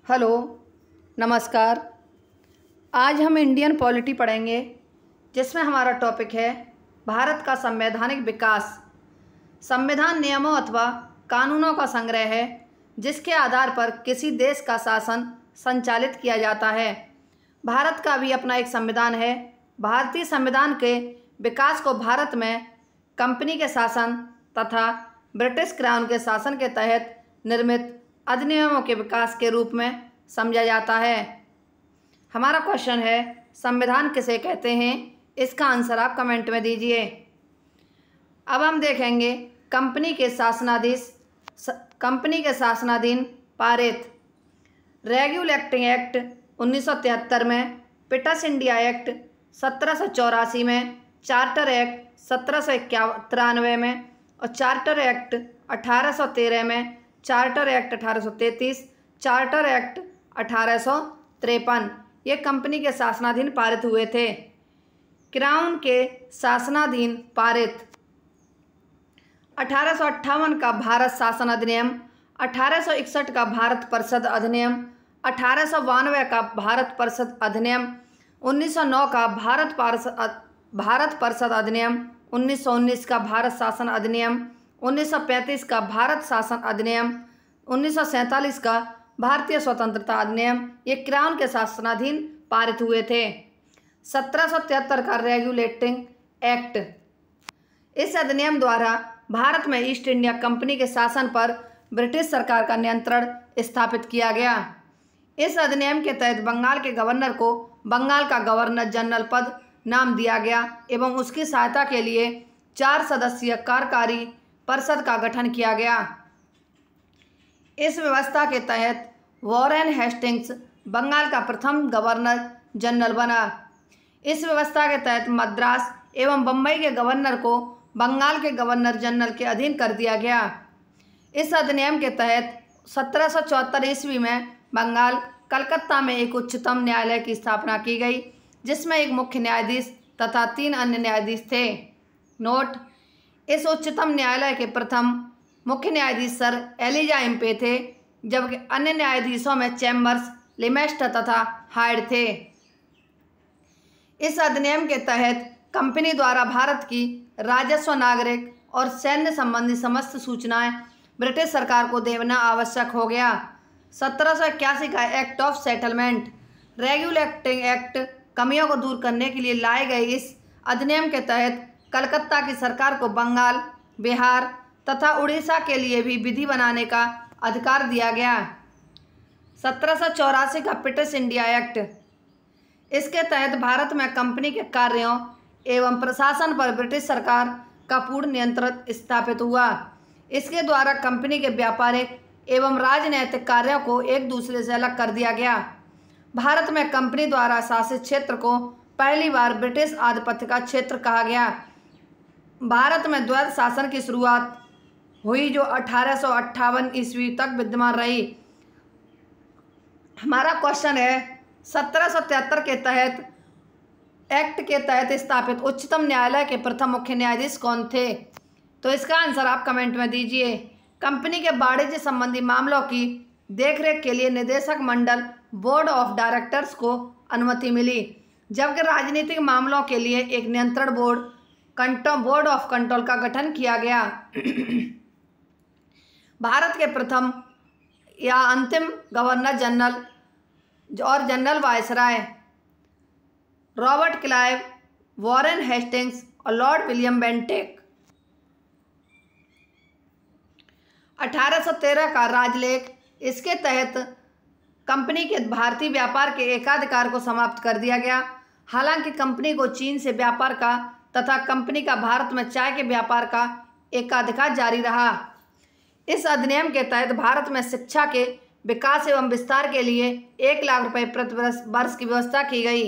Hello, नमस्कार। आज हम इंडियन पॉलिटी पढ़ेंगे, जिसमें हमारा टॉपिक है भारत का संवैधानिक विकास। संविधान नियमों अथवा कानूनों का संग्रह है जिसके आधार पर किसी देश का शासन संचालित किया जाता है। भारत का भी अपना एक संविधान है। भारतीय संविधान के विकास को भारत में कंपनी के शासन तथा ब्रिटिश क्राउन के शासन के तहत निर्मित अधिनियमों के विकास के रूप में समझा जाता है। हमारा क्वेश्चन है, संविधान किसे कहते हैं? इसका आंसर आप कमेंट में दीजिए। अब हम देखेंगे कंपनी के शासनाधीन पारित रेगुलेटिंग एक्ट 1973 में, पिटस इंडिया एक्ट 1784 में, चार्टर एक्ट 1793 में और चार्टर एक्ट 1813 में, चार्टर एक्ट 1833, चार्टर एक्ट 1853 ये कंपनी के शासनाधीन पारित हुए थे। क्राउन के शासनाधीन पारित 1858 का भारत शासन अधिनियम, 1861 का भारत परिषद अधिनियम, 1892 का भारत परिषद अधिनियम, 1909 का भारत परिषद अधिनियम, 1919 का भारत शासन अधिनियम, 1935 का भारत शासन अधिनियम, 1947 का भारतीय स्वतंत्रता अधिनियम ये क्राउन के शासनाधीन पारित हुए थे। 1773 का रेगुलेटिंग एक्ट, इस अधिनियम द्वारा भारत में ईस्ट इंडिया कंपनी के शासन पर ब्रिटिश सरकार का नियंत्रण स्थापित किया गया। इस अधिनियम के तहत बंगाल के गवर्नर को बंगाल का गवर्नर जनरल पद नाम दिया गया एवं उसकी सहायता के लिए 4 सदस्यीय कार्यकारी परिषद का गठन किया गया। इस व्यवस्था के तहत वॉरेन हेस्टिंग्स बंगाल का प्रथम गवर्नर जनरल बना। इस व्यवस्था के तहत मद्रास एवं बम्बई के गवर्नर को बंगाल के गवर्नर जनरल के अधीन कर दिया गया। इस अधिनियम के तहत 1774 ईस्वी में बंगाल कलकत्ता में एक उच्चतम न्यायालय की स्थापना की गई, जिसमें एक मुख्य न्यायाधीश तथा 3 अन्य न्यायाधीश थे। नोट: इस उच्चतम न्यायालय के प्रथम मुख्य न्यायाधीश सर एलिजा इम्पे थे, जबकि अन्य न्यायाधीशों में चैम्बर्स, लिमेस्टर तथा हाइड थे। इस अधिनियम के तहत कंपनी द्वारा भारत की राजस्व, नागरिक और सैन्य संबंधी समस्त सूचनाएं ब्रिटिश सरकार को देना आवश्यक हो गया। 1781 का act of settlement regulating act कमियों को दूर करने के लिए लाए गए इस अधिनियम के तहत कलकत्ता की सरकार को बंगाल, बिहार तथा उड़ीसा के लिए भी विधि बनाने का अधिकार दिया गया। 1784 का पिटस इंडिया एक्ट, इसके तहत भारत में कंपनी के कार्यों एवं प्रशासन पर ब्रिटिश सरकार का पूर्ण नियंत्रण स्थापित हुआ। इसके द्वारा कंपनी के व्यापारिक एवं राजनैतिक कार्यों को एक दूसरे से अलग कर दिया गया। भारत में कंपनी द्वारा शासित क्षेत्र को पहली बार ब्रिटिश आधिपत्य का क्षेत्र कहा गया। भारत में द्वैध शासन की शुरुआत हुई, जो 1858 ईस्वी तक विद्यमान रही। हमारा क्वेश्चन है, 1773 के तहत एक्ट के तहत स्थापित उच्चतम न्यायालय के प्रथम मुख्य न्यायाधीश कौन थे? तो इसका आंसर आप कमेंट में दीजिए। कंपनी के वाणिज्य संबंधी मामलों की देखरेख के लिए निदेशक मंडल बोर्ड ऑफ डायरेक्टर्स को अनुमति मिली, जबकि राजनीतिक मामलों के लिए एक नियंत्रण बोर्ड ऑफ कंट्रोल का गठन किया गया। भारत के प्रथम या अंतिम गवर्नर जनरल और general viceroy Robert Clive, Warren Hastings और लॉर्ड विलियम बेंटिक। 1813 का राजलेख, इसके तहत कंपनी के भारतीय व्यापार के एकाधिकार को समाप्त कर दिया गया। हालांकि कंपनी को चीन से व्यापार का तथा कंपनी का भारत में चाय के व्यापार का एकाधिकार जारी रहा। इस अधिनियम के तहत भारत में शिक्षा के विकास एवं विस्तार के लिए 1 लाख रुपए प्रति वर्ष की व्यवस्था की गई।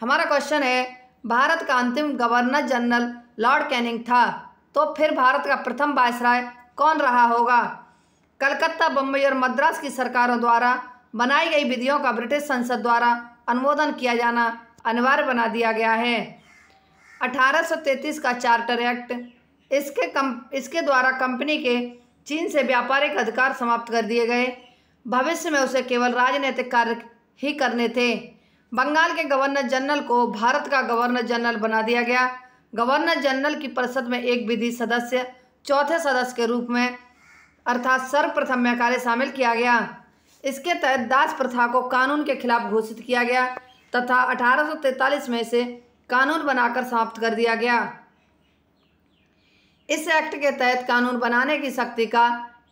हमारा क्वेश्चन है, भारत का अंतिम गवर्नर जनरल लॉर्ड कैनिंग था, तो फिर भारत का प्रथम वायसराय कौन रहा होगा? कलकत्ता, बम्बई और मद्रास की सरकारों द्वारा बनाई गई विधियों का ब्रिटिश संसद द्वारा अनुमोदन किया जाना अनिवार्य बना दिया गया है। 1833 का चार्टर एक्ट, इसके द्वारा कंपनी के चीन से व्यापारिक अधिकार समाप्त कर दिए गए। भविष्य में उसे केवल राजनीतिक कार्य ही करने थे। बंगाल के गवर्नर जनरल को भारत का गवर्नर जनरल बना दिया गया। गवर्नर जनरल की परिषद में एक विधि सदस्य चौथे सदस्य के रूप में अर्थात सर्वप्रथम में कार्य शामिल किया गया। इसके तहत दास प्रथा को कानून के खिलाफ घोषित किया गया तथा 1843 में इसे कानून बनाकर समाप्त कर दिया गया। इस एक्ट के तहत कानून बनाने की शक्ति का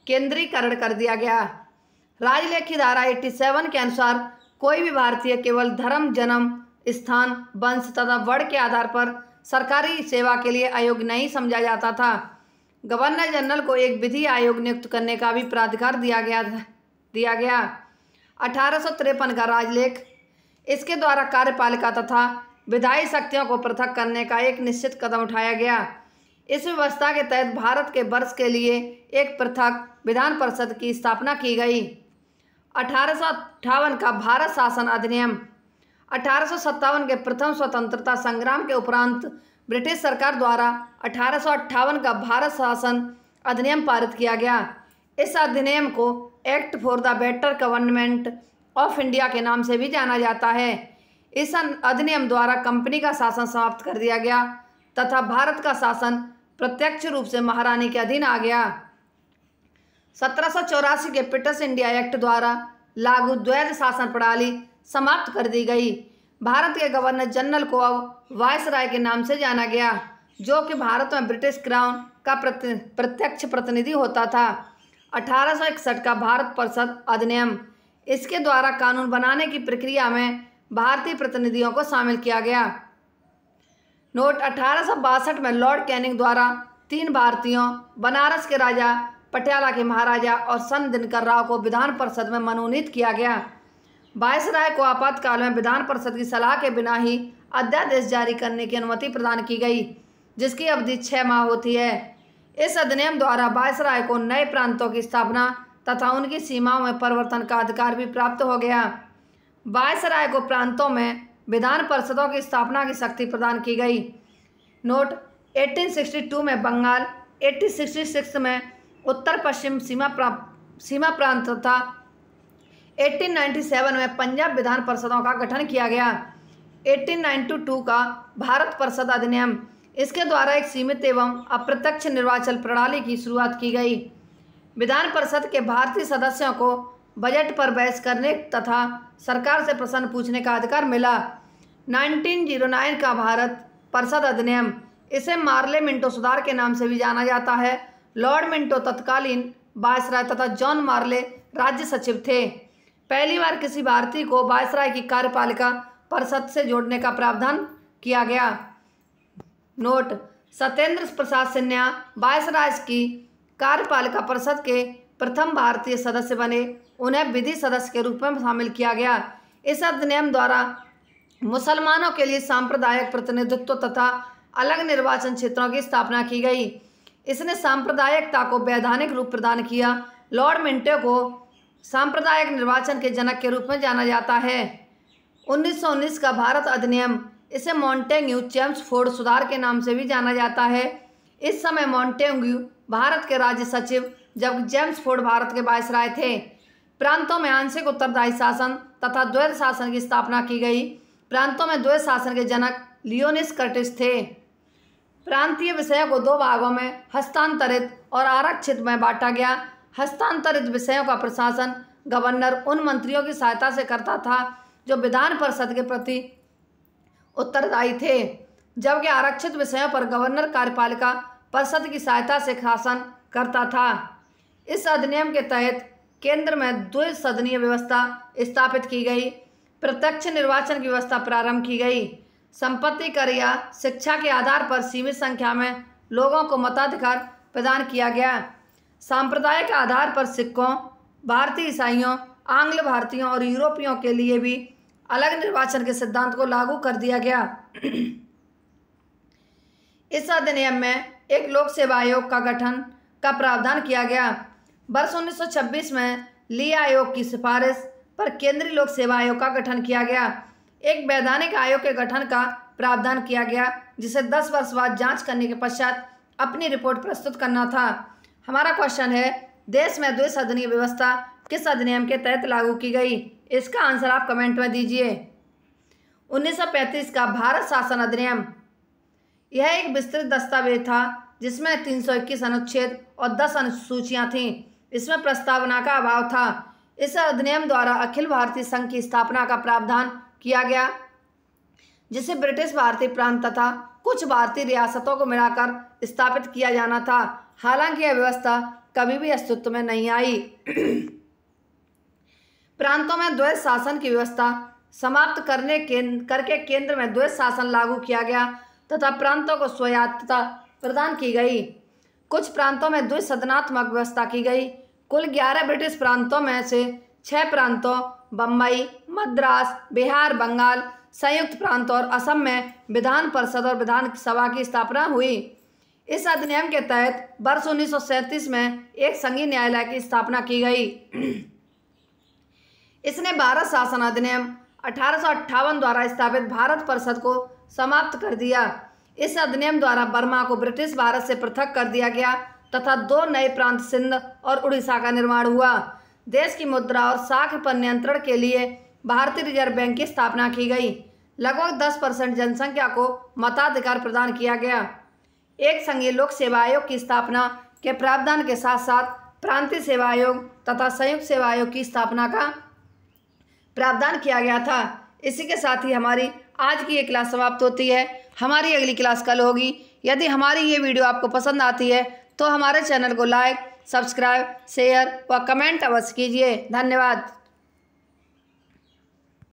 केंद्रीकरण कर दिया गया। राजलेखी धारा 87 के अनुसार कोई भी भारतीय केवल धर्म, जन्म स्थान, वंश तथा वर्ण के आधार पर सरकारी सेवा के लिए अयोग्य नहीं समझा जाता था। गवर्नर जनरल को एक विधि आयोग नियुक्त करने का भी प्राधिकार दिया गया। 1853 का राजलेख, इसके द्वारा कार्यपालिका तथा विधायी शक्तियों को पृथक करने का एक निश्चित कदम उठाया गया। इस व्यवस्था के तहत भारत के वर्ष के लिए एक पृथक विधान परिषद की स्थापना की गई। 1858 का भारत शासन अधिनियम, 1857 के प्रथम स्वतंत्रता संग्राम के उपरांत ब्रिटिश सरकार द्वारा 1858 का भारत शासन अधिनियम पारित किया गया। इस अधिनियम को act for the better government of India के नाम से भी जाना जाता है। इस अधिनियम द्वारा कंपनी का शासन समाप्त कर दिया गया तथा भारत का शासन प्रत्यक्ष रूप से महारानी के अधीन आ गया। 1784 के ब्रिटिश इंडिया एक्ट द्वारा लागू द्वैध शासन प्रणाली समाप्त कर दी गई। भारत के गवर्नर जनरल को अब वायसराय के नाम से जाना गया, जो कि भारत में ब्रिटिश क्राउन का प्रत्यक्ष प्रतिनिधि होता था। 1861 का भारत परिषद अधिनियम, इसके द्वारा कानून बनाने की प्रक्रिया में भारतीय प्रतिनिधियों को शामिल किया गया। नोट, 1862 में लॉर्ड कैनिंग द्वारा 3 भारतीयों, बनारस के राजा, पटियाला के महाराजा और सन दिनकर राव को विधान परिषद में मनोनीत किया गया। वायसराय को आपातकाल में विधान परिषद की सलाह के बिना ही अध्यादेश जारी करने की अनुमति प्रदान की गई, जिसकी अवधि 6 माह होती है। इस अधिनियम द्वारा वायसराय को नए प्रांतों की स्थापना तथा उनकी सीमाओं में परिवर्तन का अधिकार भी प्राप्त हो गया। वायसराय को प्रांतों में विधान परिषदों की स्थापना की शक्ति प्रदान की गई। नोट, 1862 में बंगाल, 1866 में उत्तर पश्चिम सीमा प्रांत तथा 1897 में पंजाब विधान परिषदों का गठन किया गया। 1892 का भारत परिषद अधिनियम, इसके द्वारा एक सीमित एवं अप्रत्यक्ष निर्वाचन प्रणाली की शुरुआत की गई। विधान परिषद के भारतीय सदस्यों को बजट पर बहस करने तथा सरकार से प्रश्न पूछने का अधिकार मिला। 1909 का भारत परिषद अधिनियम, इसे मार्ले मिंटो सुधार के नाम से भी जाना जाता है। लॉर्ड मिंटो तत्कालीन वायसराय तथा जॉन मार्ले राज्य सचिव थे। पहली बार किसी भारतीय को वायसराय की कार्यपालिका परिषद से जोड़ने का प्रावधान किया गया। नोट, सत्येंद्र प्रसाद सिन्हा वायसराय की कार्यपालिका परिषद के प्रथम भारतीय सदस्य बने। उन्हें विधि सदस्य के रूप में शामिल किया गया। इस अधिनियम द्वारा मुसलमानों के लिए सांप्रदायिक प्रतिनिधित्व तथा अलग निर्वाचन क्षेत्रों की स्थापना की गई। इसने सांप्रदायिकता को वैधानिक रूप प्रदान किया। लॉर्ड मिंटो को सांप्रदायिक निर्वाचन के जनक के रूप में जाना जाता है। 1919 का भारत अधिनियम, इसे मॉन्टेग्यू चेम्सफोर्ड सुधार के नाम से भी जाना जाता है। इस समय मॉन्टेग्यू भारत के राज्य सचिव जबकि चेम्सफोर्ड भारत के वायसराय थे। प्रांतों में आंशिक उत्तरदायी शासन तथा द्वैध शासन की स्थापना की गई। प्रांतों में द्वैध शासन के जनक लियोनिस कर्टिस थे। प्रांतीय विषयों को 2 भागों में हस्तांतरित और आरक्षित में बांटा गया। हस्तांतरित विषयों का प्रशासन गवर्नर उन मंत्रियों की सहायता से करता था जो विधान परिषद के प्रति उत्तरदायी थे, जबकि आरक्षित विषयों पर गवर्नर कार्यपालिका परिषद की सहायता से शासन करता था। इस अधिनियम के तहत केंद्र में द्विसदनीय व्यवस्था स्थापित की गई। प्रत्यक्ष निर्वाचन की व्यवस्था प्रारंभ की गई। संपत्ति कर या शिक्षा के आधार पर सीमित संख्या में लोगों को मताधिकार प्रदान किया गया। सांप्रदाय के आधार पर सिखों, भारतीय ईसाइयों, आंग्ल भारतीयों और यूरोपियों के लिए भी अलग निर्वाचन के सिद्धांत को लागू कर दिया गया। इस अधिनियम में एक लोक सेवा आयोग का गठन का प्रावधान किया गया। वर्ष 1926 में ली आयोग की सिफारिश पर केंद्रीय लोक सेवा आयोग का गठन किया गया। एक वैधानिक आयोग के गठन का प्रावधान किया गया, जिसे 10 वर्ष बाद जांच करने के पश्चात अपनी रिपोर्ट प्रस्तुत करना था। हमारा क्वेश्चन है, देश में द्विसदनीय व्यवस्था किस अधिनियम के तहत लागू की गई? इसका आंसर आप कमेंट में दीजिए। 1935 का भारत शासन अधिनियम। यह एक विस्तृत दस्तावेज था जिसमें 321 अनुच्छेद और 10 अनुसूचियां थीं। इसमें प्रस्तावना का अभाव था। इस अधिनियम द्वारा अखिल भारतीय संघ की स्थापना का प्रावधान किया गया, जिसे ब्रिटिश भारतीय प्रांत तथा कुछ भारतीय रियासतों को मिलाकर स्थापित किया जाना था। हालांकि यह व्यवस्था कभी भी अस्तित्व में नहीं आई। प्रांतों में द्वैध शासन की व्यवस्था समाप्त करके केंद्र में द्वैध शासन लागू किया गया तथा प्रांतों को स्वायत्तता प्रदान की गई। कुछ प्रांतों में द्विसदनात्मक व्यवस्था की गई। कुल 11 ब्रिटिश प्रांतों में से 6 प्रांतों बम्बई, मद्रास, बिहार, बंगाल, संयुक्त प्रांत और असम में विधान परिषद और विधान सभा की स्थापना हुई। इस अधिनियम के तहत वर्ष 1937 में एक संघीय न्यायालय की स्थापना की गई। इसने भारत शासन अधिनियम 1858 द्वारा स्थापित भारत परिषद को समाप्त कर दिया। इस अधिनियम द्वारा बर्मा को ब्रिटिश भारत से पृथक कर दिया गया तथा 2 नए प्रांत सिंध और उड़ीसा का निर्माण हुआ। देश की मुद्रा और साख पर नियंत्रण के लिए भारतीय रिजर्व बैंक की स्थापना की गई। लगभग 10% जनसंख्या को मताधिकार प्रदान किया गया। एक संघीय लोक सेवा आयोग की स्थापना के प्रावधान के साथ साथ प्रांतीय सेवा आयोग तथा संयुक्त सेवा आयोग की स्थापना का प्रावधान किया गया था। इसी के साथ ही हमारी आज की ये क्लास समाप्त होती है। हमारी अगली क्लास कल होगी। यदि हमारी ये वीडियो आपको पसंद आती है तो हमारे चैनल को लाइक, सब्सक्राइब, शेयर व कमेंट अवश्य कीजिए। धन्यवाद।